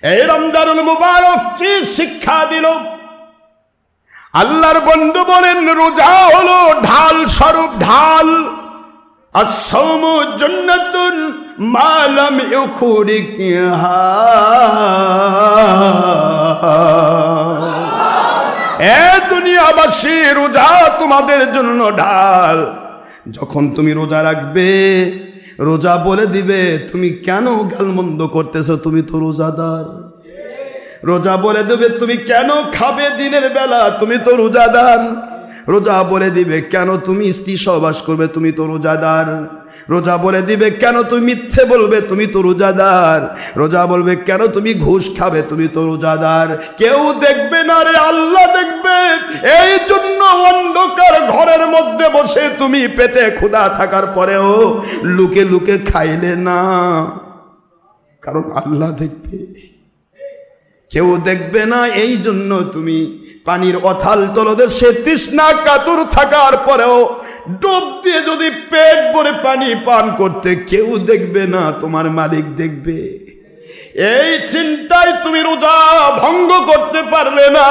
এই রমজানুল মুবারক কি শিক্ষা দিল? আল্লাহর বন্ধু বলেন রোজা হলো ঢাল স্বরূপ, ঢাল। আস-সাওমু জান্নাতুন মা লাম ইউখরিকহা। এ দুনিয়াবাসী, রোজা তোমাদের জন্য ঢাল। যখন তুমি রোজা রাখবে, রোজা বলে দিবে তুমি কেন গালমন্দ করতেছো, তুমি তো রোজাদার। রোজা বলে দেবে তুমি কেন খাবে দিনের বেলা, তুমি তো রোজাদার। রোজা বলে দিবে কেন তুমি স্ত্রী সহবাস করবে, তুমি তো রোজাদার। রোজা বলে দিবে কেন তুমি মিথ্যে বলবে, তুমি তো রোজাদার। রোজা বলবে কেন তুমি ঘুষ খাবে, তুমি তো রোজাদার। কেউ দেখবে না রে, আল্লাহ দেখবে। এই জন্য অন্ধকার ঘরের মধ্যে বসে তুমি পেটে ক্ষুধা থাকার পরেও লুকে লুকে খাইলে না, কারণ আল্লাহ দেখবে। কেউ দেখবে না, এই জন্য তুমি পানির অথাল তলদেশে তৃষ্ণা কাতর থাকার পরেও ডুব দিয়ে যদি পেট ভরে পানি পান করতে, কেউ দেখবে না, তোমার মালিক দেখবে। এই চিন্তায় তুমি রোজা ভঙ্গ করতে পারলে না।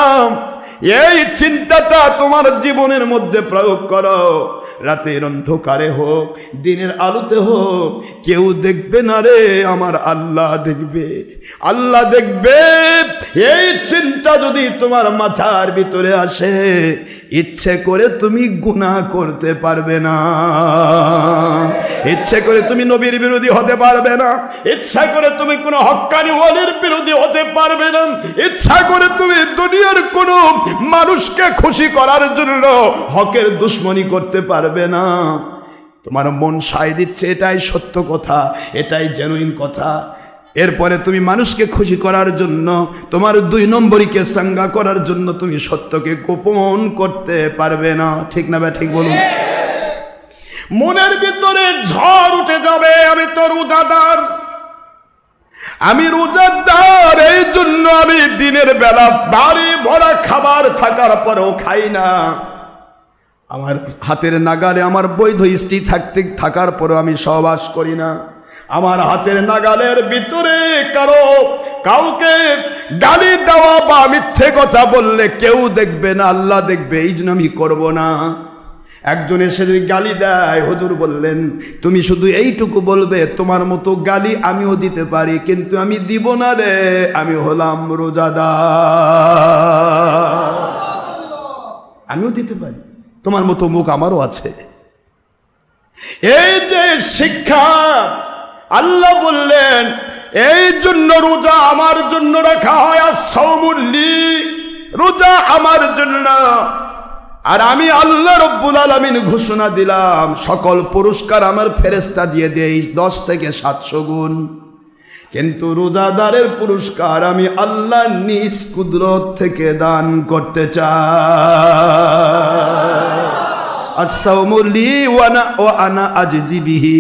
এই চিন্তাটা তোমার জীবনের মধ্যে প্রয়োগ করো। রাতের অন্ধকারে হোক, দিনের আলোতে হোক, কেউ দেখবে না রে, আমার আল্লাহ দেখবে। আল্লাহ দেখবে। এই চিন্তা যদি তোমার মাথার ভিতরে আসে, ইচ্ছে করে তুমি গুনাহ করতে পারবে না। ইচ্ছে করে তুমি নবীর বিরোধী হতে পারবে না। ইচ্ছা করে তুমি কোনো হক্কানি ওয়ালির বিরোধী হতে পারবে না। ইচ্ছা করে তুমি দুনিয়ার কোনো মানুষকে খুশি করার জন্য হকের দুশ্মনী করতে পারবে না। তোমার মন সায় দিচ্ছে এটাই সত্য কথা, এটাই জেনুইন কথা। এরপরে তুমি মানুষকে খুশি করার জন্য, তোমার 2 নম্বরীকে সাঙ্গা করার জন্য তুমি সত্যকে গোপন করতে পারবে না। ঠিক না ঠিক বলুন? মনের ভিতরে ঝড় উঠে যাবে, আমি তো রোজাদার, আমি রোজাদার, এই জন্য আমি দিনের বেলা বাড়ি ভরা খাবার থাকার পরেও খাই না। আমার হাতের নাগালে আমার বৈধ স্ত্রী থাকার পরেও আমি সহবাস করি না। আমার হাতের নাগালের ভিতরে কাউকে গালি দেওয়া বা মিথ্যে কথা বললে কেউ দেখবে না, আল্লাহ দেখবে, এই জন্য আমি করবো না। একজন এসে যদি গালি দেয়, হুজুর বললেন তুমি শুধু এইটুকু বলবে, তোমার মতো গালি আমিও দিতে পারি, কিন্তু আমি দিব না রে, আমি হলাম রোজাদার। আমিও দিতে পারি, তোমার মতো মুখ আমারও আছে। এই যে শিক্ষা, আল্লাহ বললেন এই জন্য রোজা আমার জন্য রাখা হয়। আস-সাওমু লি, রোজা আমার জন্য। আর আমি আল্লাহ রব্বুল আলামিন ঘোষণা দিলাম, সকল পুরস্কার আমার ফেরেশতা দিয়ে দেই 10 থেকে 700 গুণ। কিন্তু রোজাদারের পুরস্কার আমি আল্লাহ নিজ কুদরত থেকে দান করতে চাই। আস-সাওমু লি ওয়া আনা আজজি বিহি,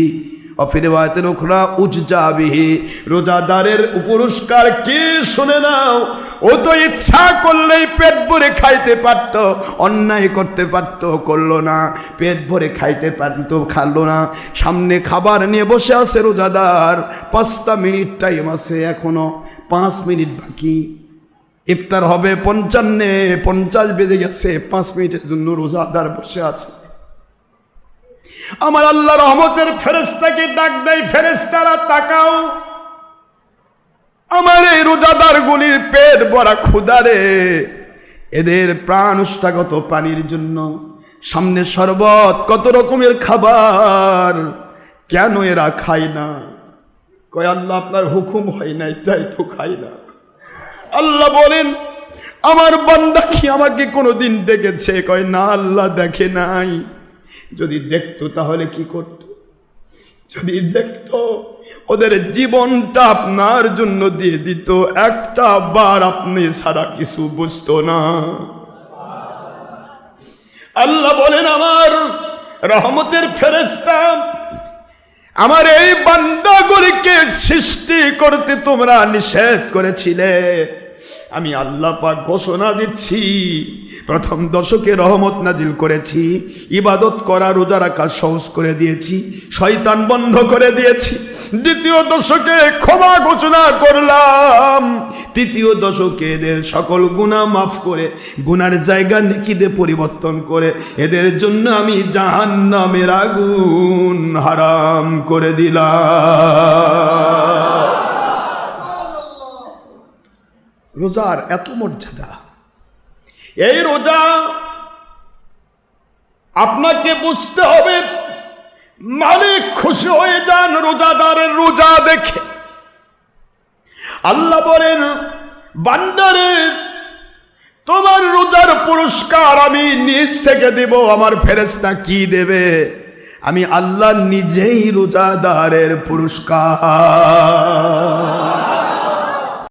অফিরিওয়ায়াতিন উখরা উজজা বিহি। রোজাদারের পুরস্কার কি শুনে নাও। ও তো ইচ্ছা করলেই পেট ভরে খাইতে পারত, অন্যায় করতে পারত, করলো না। পেট ভরে খাইতে পারত, খালো না। সামনে খাবার নিয়ে বসে আছে রোজাদার, 5টা মিনিট টাইম আছে, এখনো 5 মিনিট বাকি। ইফতার হবে 55 বেজে গেছে, 5 মিনিটের জন্য রোজাদার বসে আছে। আমার আল্লাহ রহমতের ফেরেশতাকে ডাক দেয়, ফেরেশতারা তাকাও, আমার এই রোজাদার গুলির পেট ভরা ক্ষুধা রে, এদের প্রাণ উষ্ঠাগত পানির জন্য, সামনে শরবত, কত রকমের খাবার, কেন এরা খায় না? কয় আল্লাহ আপনার হুকুম হয় নাই তাই তো খাই না। আল্লাহ বলেন আমার বান্দা কি আমাকে কোনোদিন দেখেছে? কয় না, আল্লাহ দেখে নাই। যদি দেখতো তাহলে কি করত? যদি দেখতো ওদের জীবনটা আপনার জন্য দিয়ে দিত, একটা বার আপনি ছাড়া কিছু বুঝতো না। আল্লাহ বলেন আমার রহমতের ফেরেশতা, আমার এই বান্দাগুলিকে সৃষ্টি করতে তোমরা নিষেধ করেছিলে, আমি আল্লাহ পাক ঘোষণা দিচ্ছি, প্রথম দশকে রহমত নাজিল করেছি, ইবাদত করা রোজা রাখা সহজ করে দিয়েছি, শয়তান বন্ধ করে দিয়েছি। দ্বিতীয় দশকে ক্ষমা ঘোষণা করলাম, তৃতীয় দশকে এদের সকল গুনাহ মাফ করে গুনার জায়গা নেকিতে পরিবর্তন করে এদের জন্য আমি জাহান্নামের আগুন হারাম করে দিলাম। রোজার এত মর্যাদা। এই রোজা আপনাকে বুঝতে হবে, মালিক খুশি হয়ে যান রোজাদারের রোজা দেখে। আল্লাহ বলেন, বান্দারে তোমার রোজার পুরস্কার আমি নিজ থেকে দেব। আমার ফেরেশতা কি দেবে? আমি আল্লাহ নিজেই রোজাদারের পুরস্কার